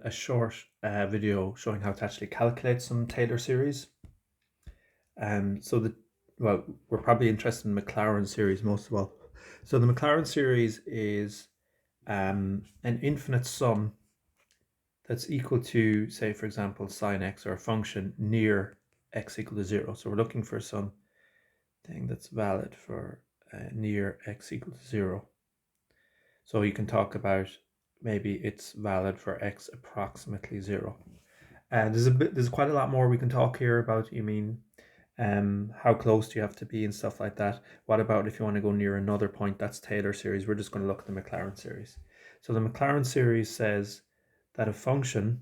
a short video showing how to actually calculate some Taylor series. Well, we're probably interested in Mclaren series most of all. So the Mclaren series is an infinite sum that's equal to, say, for example, sine x, or a function near x equal to 0. So we're looking for something that's valid for near x equal to 0. So you can talk about maybe it's valid for x approximately 0. And there's quite a lot more we can talk here about. How close do you have to be and stuff like that. What about if you want to go near another point? That's Taylor series. We're just going to look at the Mclaren series. So the Mclaren series says that a function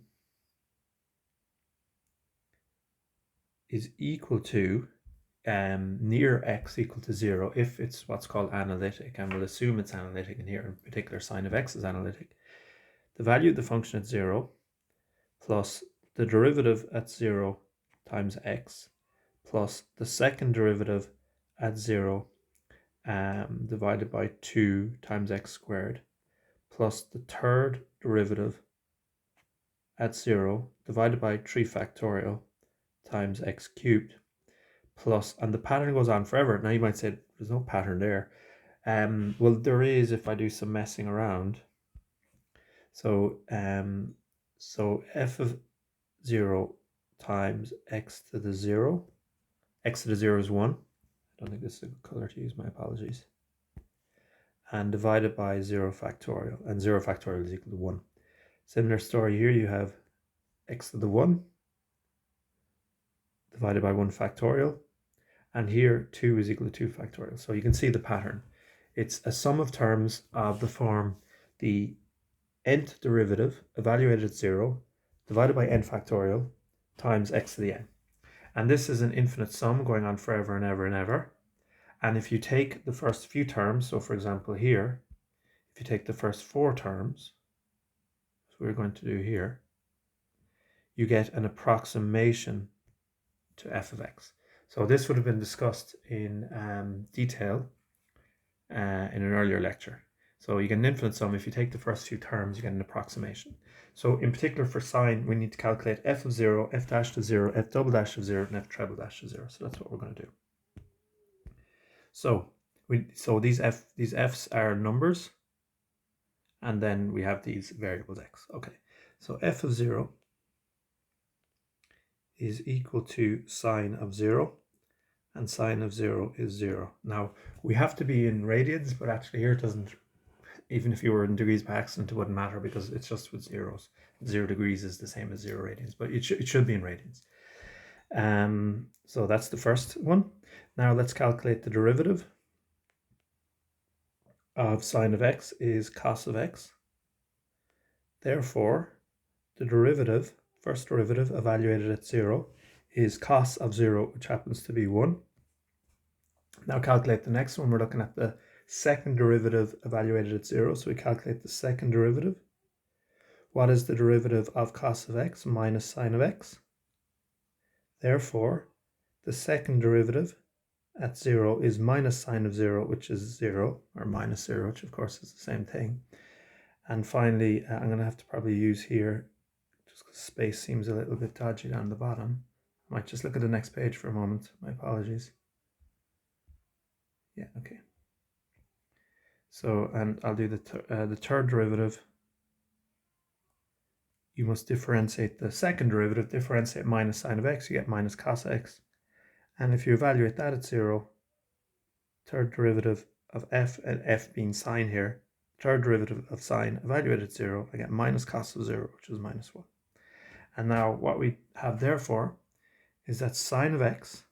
is equal to near x equal to 0 if it's what's called analytic, and we'll assume it's analytic, and here in particular sine of x is analytic. The value of the function at 0 plus the derivative at 0 times x plus the second derivative at 0 divided by 2 times x squared plus the third derivative at 0 divided by 3 factorial times x cubed plus, and the pattern goes on forever. Now you might say there's no pattern there. Well, there is if I do some messing around. So f of 0 times x to the 0. X to the 0 is 1. I don't think this is a good color to use, my apologies. And divided by 0 factorial, and 0 factorial is equal to 1. Similar story here, you have x to the 1 divided by 1 factorial, and here 2 is equal to 2 factorial. So you can see the pattern. It's a sum of terms of the form the nth derivative evaluated at 0 divided by n factorial times x to the n. And this is an infinite sum going on forever and ever and ever. And if you take the first few terms, so for example here, if you take the first 4 terms, as we're going to do here, you get an approximation to f of x. So this would have been discussed in detail in an earlier lecture. So you get an infinite sum. If you take the first few terms, you get an approximation. So in particular for sine, we need to calculate f of 0, f dash to 0, f double dash of 0, and f treble dash to 0. So that's what we're going to do. So these f's are numbers, and then we have these variables x. Okay, so f of 0 is equal to sine of 0, and sine of 0 is 0. Now, we have to be in radians, but actually here it doesn't, even if you were in degrees by accident, it wouldn't matter because it's just with zeros. 0 degrees is the same as 0 radians, but it should be in radians. So that's the first one. Now let's calculate the derivative of sine of x is cos of x. Therefore, the derivative, first derivative evaluated at 0, is cos of 0, which happens to be 1. Now calculate the next one. We're looking at the second derivative evaluated at 0, so we calculate the second derivative. What is the derivative of cos of x minus sine of x? Therefore, the second derivative at 0 is minus sine of 0, which is 0, or minus 0, which of course is the same thing. And finally, I'm going to have to probably use here, just because space seems a little bit dodgy down the bottom. I might just look at the next page for a moment. My apologies. Yeah, okay. So, and I'll do the third derivative. You must differentiate the second derivative, differentiate minus sine of x, you get minus cos x. And if you evaluate that at 0, third derivative of f, and f being sine here, third derivative of sine evaluated at 0, I get minus cos of 0, which is minus 1. And now what we have therefore is that sine of x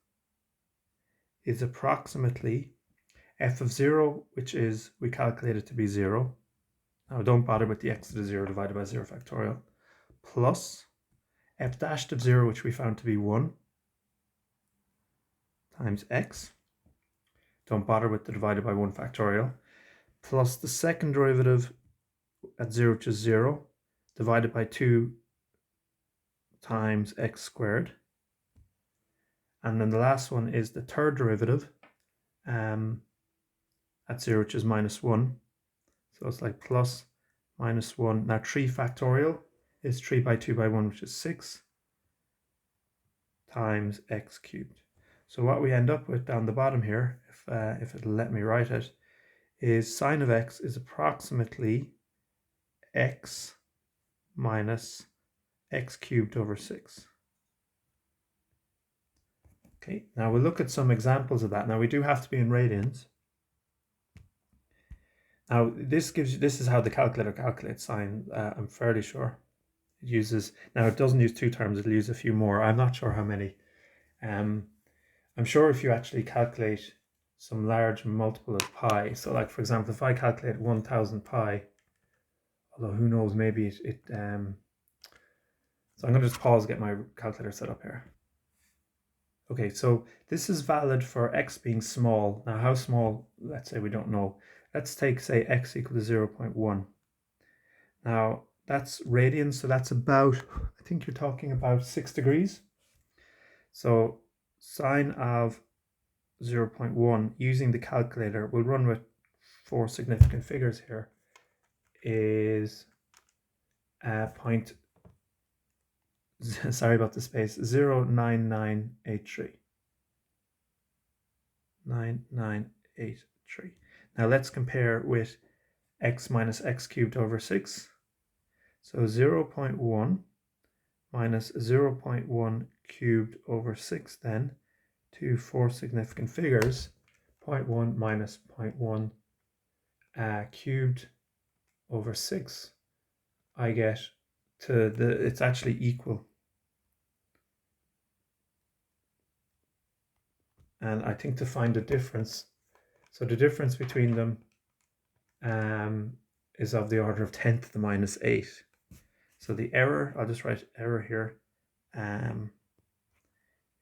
is approximately f of 0, which is, we calculated to be 0. Now don't bother with the x to the 0 divided by 0 factorial, plus f dashed of 0, which we found to be 1, times x. Don't bother with the divided by 1 factorial, plus the second derivative at 0, which is 0, divided by 2 times x squared. And then the last one is the third derivative at 0, which is minus 1. So it's like plus minus 1. Now 3 factorial is 3 by 2 by 1, which is 6 times x cubed. So what we end up with down the bottom here, if it'll let me write it, is sine of x is approximately x minus x cubed over 6. Okay, now we'll look at some examples of that. Now we do have to be in radians. Now this is how the calculator calculates sine. I'm fairly sure it uses, now it doesn't use 2 terms, it'll use a few more. I'm not sure how many. I'm sure if you actually calculate some large multiple of pi, so like for example, if I calculate 1000 pi, although who knows, maybe so I'm going to just pause, get my calculator set up here. Okay, so this is valid for x being small. Now how small, let's say we don't know. Let's take, say, x equal to 0.1. Now that's radians, so that's about, I think you're talking about 6 degrees. So sine of 0.1 using the calculator, we'll run with 4 significant figures here, is point, sorry about the space, 0.9983. 9983. Now let's compare with x minus x cubed over 6. So 0.1 minus 0.1 cubed over 6 then, to 4 significant figures, 0.1 minus 0.1 cubed over 6, I get to it's actually equal. And I think to find the difference, so the difference between them is of the order of 10 to the minus 8. So the error, I'll just write error here,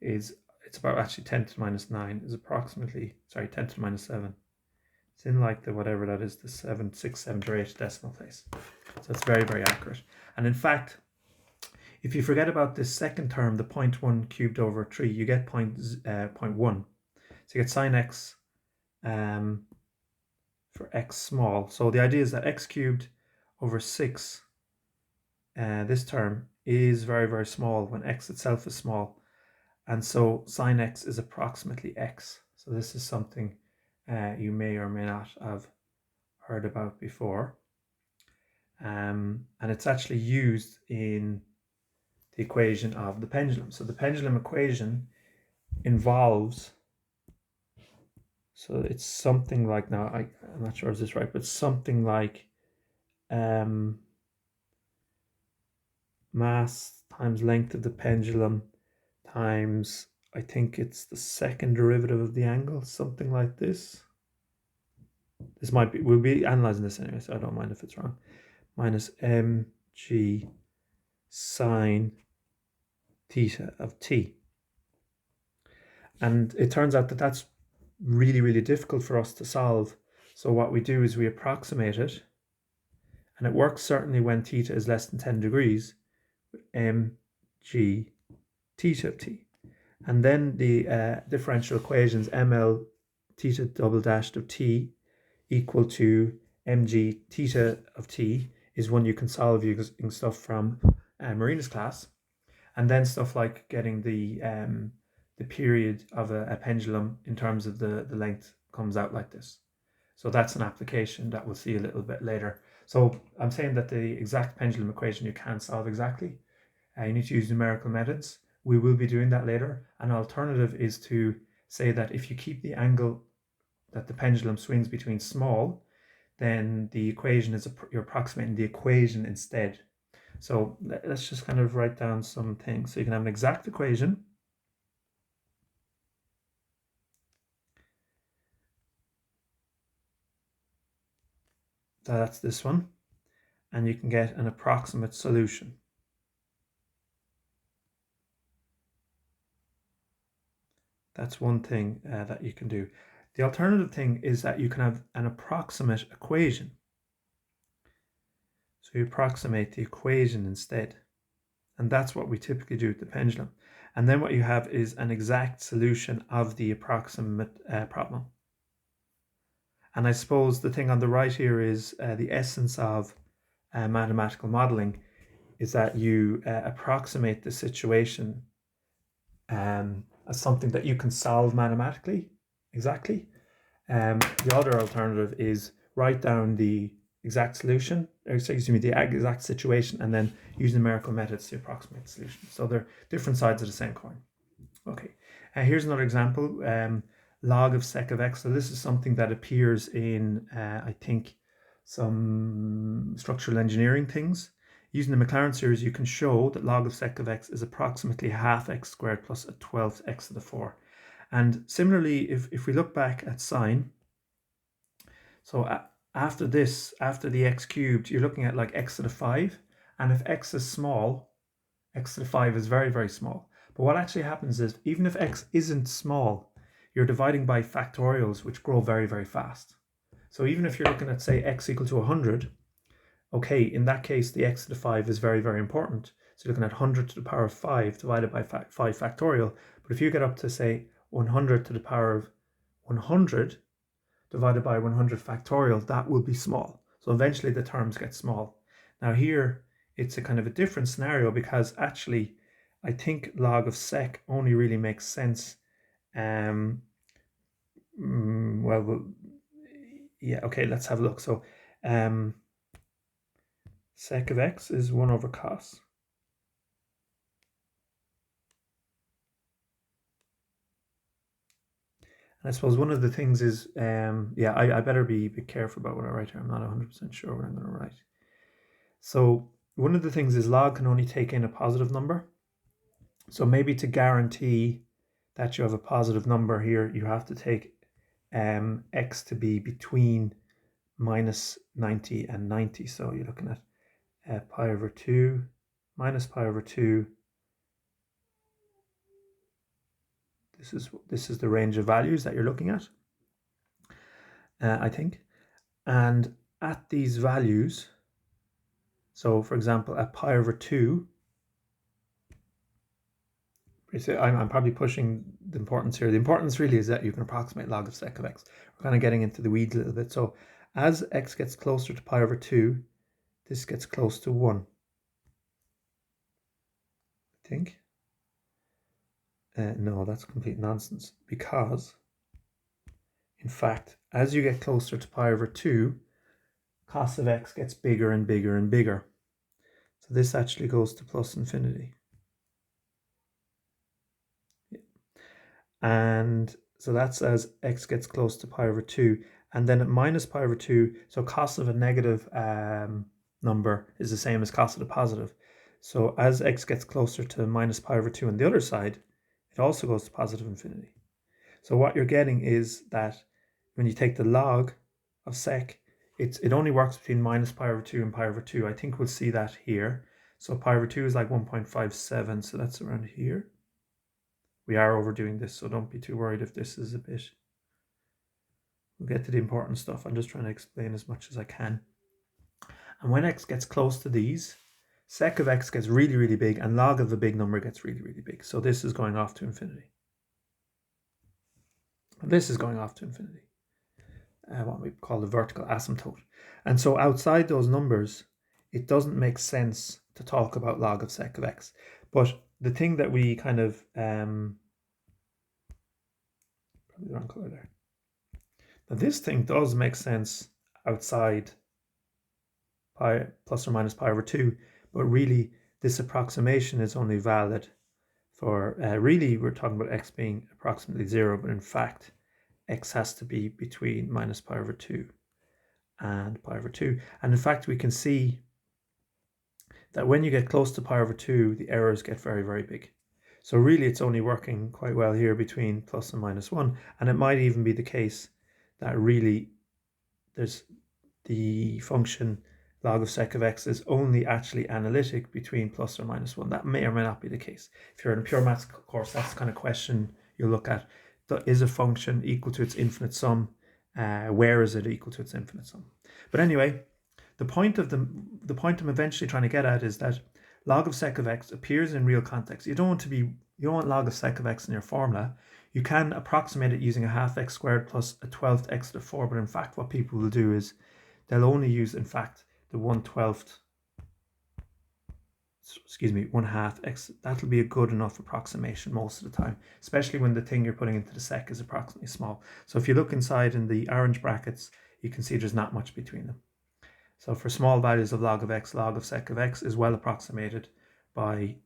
it's about actually 10 to the minus 9 is approximately, sorry, 10 to the minus 7. It's in like the whatever that is, the 7, 6, 7, or 8 decimal place. So it's very, very accurate. And in fact, if you forget about this second term, the 0.1 cubed over 3, you get 0.1. So you get sine x for x small. So the idea is that x cubed over 6, this term, is very, very small when x itself is small. And so sine x is approximately x. So this is something you may or may not have heard about before. And it's actually used in the equation of the pendulum. So the pendulum equation involves, so it's something like, now I'm not sure if this is right, but something like mass times length of the pendulum times, I think it's the second derivative of the angle, something like this. This might be, we'll be analyzing this anyway, so I don't mind if it's wrong. Minus mg sine theta of t. And it turns out that that's really, really difficult for us to solve. So what we do is we approximate it, and it works certainly when theta is less than 10 degrees, with mg theta of t. And then the differential equations, ml theta double dashed of t equal to mg theta of t, is one you can solve using stuff from Marina's class. And then stuff like getting the period of a pendulum in terms of the length comes out like this. So that's an application that we'll see a little bit later. So I'm saying that the exact pendulum equation you can't solve exactly. You need to use numerical methods. We will be doing that later. An alternative is to say that if you keep the angle that the pendulum swings between small, then the equation is, you're approximating the equation instead. So let's just kind of write down some things. So you can have an exact equation. That's this one. And you can get an approximate solution. That's one thing that you can do. The alternative thing is that you can have an approximate equation. So you approximate the equation instead. And that's what we typically do with the pendulum. And then what you have is an exact solution of the approximate problem. And I suppose the thing on the right here is the essence of mathematical modeling is that you approximate the situation as something that you can solve mathematically, exactly. The other alternative is write down the exact solution, or excuse me, the exact situation, and then use numerical methods to approximate the solution. So they're different sides of the same coin. Okay, here's another example, log of sec of x. So this is something that appears in, I think, some structural engineering things. Using the Mclaren series, you can show that log of sec of x is approximately half x squared plus a 12th x to the 4. And similarly, if we look back at sine, so after this, after the x cubed, you're looking at like x to the 5. And if x is small, x to the 5 is very, very small. But what actually happens is, even if x isn't small, you're dividing by factorials, which grow very, very fast. So even if you're looking at, say, x equal to 100, okay, in that case, the x to the 5 is very, very important. So you're looking at 100 to the power of 5 divided by 5 factorial. But if you get up to, say, 100 to the power of 100 divided by 100 factorial, that will be small. So eventually the terms get small. Now here, it's a kind of a different scenario, because actually, I think log of sec only really makes sense. Well, yeah, okay, let's have a look. So sec of x is 1 over cos. And I suppose one of the things is, yeah, I better be careful about what I write here. I'm not 100% sure what I'm going to write. So one of the things is log can only take in a positive number. So maybe to guarantee that you have a positive number here, you have to take x to be between minus 90 and 90. So you're looking at pi over 2 minus pi over 2. This is the range of values that you're looking at, I think. And at these values, so for example, at pi over 2, I'm probably pushing the importance here. The importance really is that you can approximate log of sec of x. We're kind of getting into the weeds a little bit. So as x gets closer to pi over 2, this gets close to 1, I think. No, that's complete nonsense, because in fact, as you get closer to pi over 2, cos of x gets bigger and bigger and bigger. So this actually goes to plus infinity. And so that's as x gets close to pi over 2. And then at minus pi over 2, so cos of a negative number is the same as cos of the positive. So as x gets closer to minus pi over 2 on the other side, it also goes to positive infinity. So what you're getting is that when you take the log of sec, it only works between minus pi over 2 and pi over 2. I think we'll see that here. So pi over 2 is like 1.57, so that's around here. We are overdoing this, so don't be too worried if this is a bit. We'll get to the important stuff. I'm just trying to explain as much as I can. And when x gets close to these, sec of x gets really, really big, and log of a big number gets really, really big. So this is going off to infinity. And this is going off to infinity. What we call the vertical asymptote. And so outside those numbers, it doesn't make sense to talk about log of sec of x. But the thing that we kind of, probably the wrong color there. Now this thing does make sense outside pi plus or minus pi over 2, but really this approximation is only valid for, really we're talking about x being approximately 0, but in fact x has to be between minus pi over 2 and pi over 2. And in fact we can see that when you get close to pi over 2, the errors get very, very big. So really it's only working quite well here between plus and minus 1. And it might even be the case that really there's the function log of sec of x is only actually analytic between plus or minus 1. That may or may not be the case. If you're in a pure maths course, that's the kind of question you'll look at. Is a function equal to its infinite sum? Where is it equal to its infinite sum? But anyway, the point I'm eventually trying to get at is that log of sec of x appears in real context. You don't want log of sec of x in your formula. You can approximate it using a half x squared plus a 12th x to the 4, but in fact what people will do is they'll only use, in fact, the 1/12 excuse me, 1/2 x. That'll be a good enough approximation most of the time, especially when the thing you're putting into the sec is approximately small. So if you look inside in the orange brackets, you can see there's not much between them. So for small values of log of x, log of sec of x is well approximated by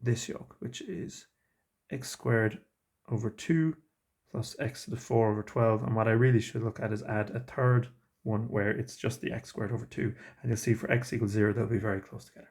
this yoke, which is x squared over 2 plus x to the 4 over 12. And what I really should look at is add a third one where it's just the x squared over 2. And you'll see for x equals 0, they'll be very close together.